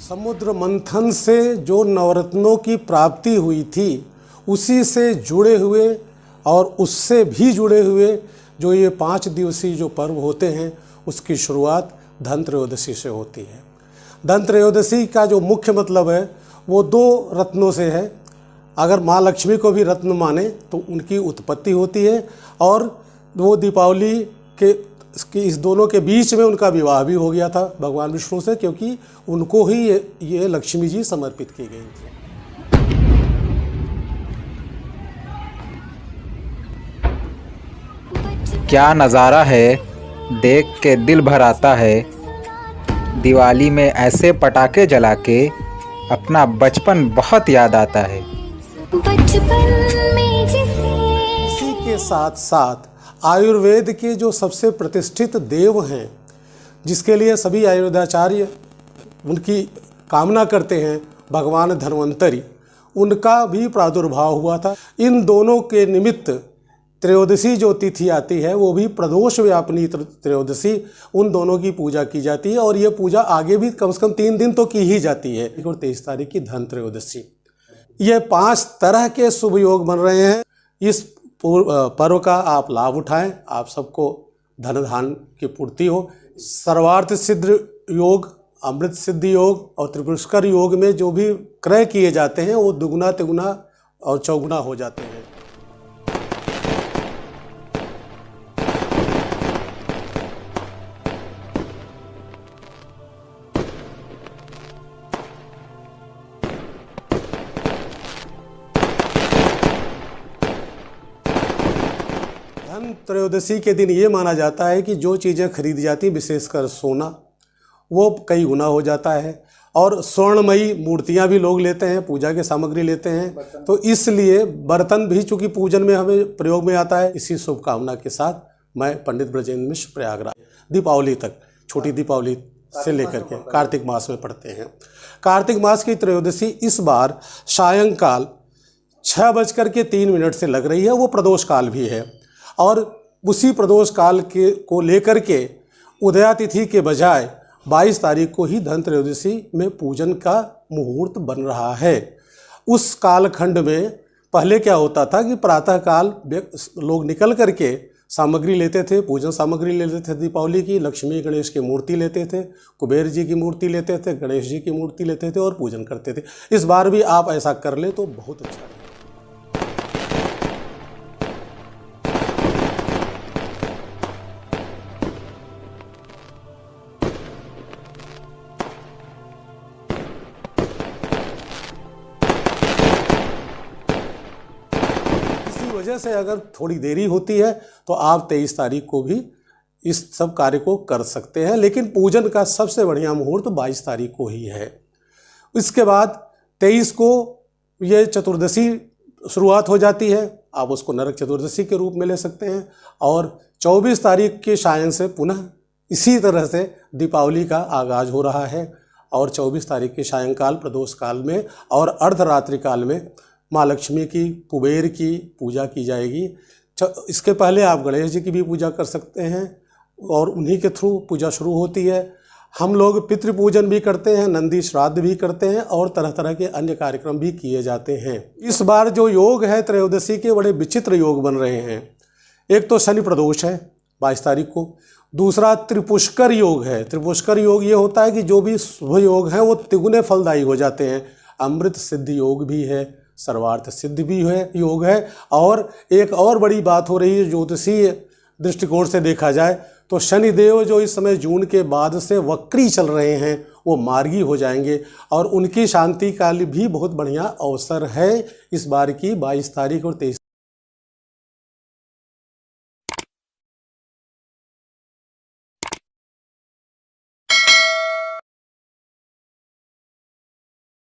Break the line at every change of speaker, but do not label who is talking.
समुद्र मंथन से जो नवरत्नों की प्राप्ति हुई थी, उसी से जुड़े हुए और उससे भी जुड़े हुए जो ये 5 दिवसीय जो पर्व होते हैं, उसकी शुरुआत धन त्रयोदशी से होती है। धन त्रयोदशी का जो मुख्य मतलब है वो 2 रत्नों से है। अगर माँ लक्ष्मी को भी रत्न माने तो उनकी उत्पत्ति होती है, और वो दीपावली के इस दोनों के बीच में उनका विवाह भी हो गया था भगवान विष्णु से, क्योंकि उनको ही ये लक्ष्मी जी समर्पित की गई थी।
क्या नज़ारा है, देख के दिल भर आता है। दिवाली में ऐसे पटाखे जला के अपना बचपन बहुत याद आता है।
इसी के साथ साथ आयुर्वेद के जो सबसे प्रतिष्ठित देव हैं, जिसके लिए सभी आयुर्वेदाचार्य उनकी कामना करते हैं, भगवान धन्वंतरी, उनका भी प्रादुर्भाव हुआ था। इन दोनों के निमित्त त्रयोदशी जो तिथि आती है वो भी प्रदोष व्यापिनी त्रयोदशी, उन दोनों की पूजा की जाती है, और ये पूजा आगे भी कम से कम 3 दिन तो की ही जाती है। और 23 तारीख की धन त्रयोदशी, ये 5 तरह के शुभ योग बन रहे हैं। इस पर्व का आप लाभ उठाएं, आप सबको धन धान की पूर्ति हो। सर्वार्थ सिद्ध योग, अमृत सिद्धि योग और त्रिपुष्कर योग में जो भी क्रय किए जाते हैं वो दुगुना तिगुना और चौगुना हो जाते हैं। धन त्रयोदशी के दिन ये माना जाता है कि जो चीज़ें खरीदी जाती, विशेषकर सोना, वो कई गुना हो जाता है, और स्वर्णमयी मूर्तियाँ भी लोग लेते हैं, पूजा की सामग्री लेते हैं। तो इसलिए बर्तन भी चूँकि पूजन में हमें प्रयोग में आता है। इसी शुभकामना के साथ मैं पंडित ब्रजेंद्र मिश्र प्रयागराज, दीपावली तक, छोटी दीपावली से लेकर के कार्तिक मास में पढ़ते हैं। कार्तिक मास की त्रयोदशी इस बार सायंकाल 6:03 से लग रही है। वो प्रदोष काल भी है, और उसी प्रदोष काल को लेकर के उदया तिथि के बजाय 22 तारीख को ही धन त्रयोदशी में पूजन का मुहूर्त बन रहा है। उस कालखंड में पहले क्या होता था कि प्रातःकाल लोग निकल करके सामग्री लेते थे, पूजन सामग्री लेते थे दीपावली की। लक्ष्मी गणेश की मूर्ति लेते थे, कुबेर जी की मूर्ति लेते थे, गणेश जी की मूर्ति लेते थे और पूजन करते थे। इस बार भी आप ऐसा कर ले तो बहुत अच्छा है। वजह से अगर थोड़ी देरी होती है तो आप 23 तारीख को भी इस सब कार्य को कर सकते हैं, लेकिन पूजन का सबसे बढ़िया मुहूर्त 22 तारीख को ही है। इसके बाद 23 को ये चतुर्दशी शुरुआत हो जाती है, आप उसको नरक चतुर्दशी के रूप में ले सकते हैं, और 24 तारीख के सायं से पुनः इसी तरह से दीपावली का आगाज हो रहा है, और 24 तारीख के सायंकाल प्रदोष काल में और अर्धरात्रि काल में माँ लक्ष्मी की, कुबेर की पूजा की जाएगी। इसके पहले आप गणेश जी की भी पूजा कर सकते हैं, और उन्हीं के थ्रू पूजा शुरू होती है। हम लोग पितृ पूजन भी करते हैं, नंदी श्राद्ध भी करते हैं, और तरह तरह के अन्य कार्यक्रम भी किए जाते हैं। इस बार जो योग है त्रयोदशी के, बड़े विचित्र योग बन रहे हैं। एक तो शनि प्रदोष है 22 तारीख को, दूसरा त्रिपुष्कर योग है। त्रिपुष्कर योग ये होता है कि जो भी शुभ योग हैं वो तिगुने फलदायी हो जाते हैं। अमृत सिद्धि योग भी है, सर्वार्थ सिद्धि भी है, योग है। और एक और बड़ी बात हो रही है, ज्योतिषीय दृष्टिकोण से देखा जाए तो शनिदेव जो इस समय जून के बाद से वक्री चल रहे हैं, वो मार्गी हो जाएंगे, और उनकी शांति का भी बहुत बढ़िया अवसर है इस बार की 22 तारीख और 23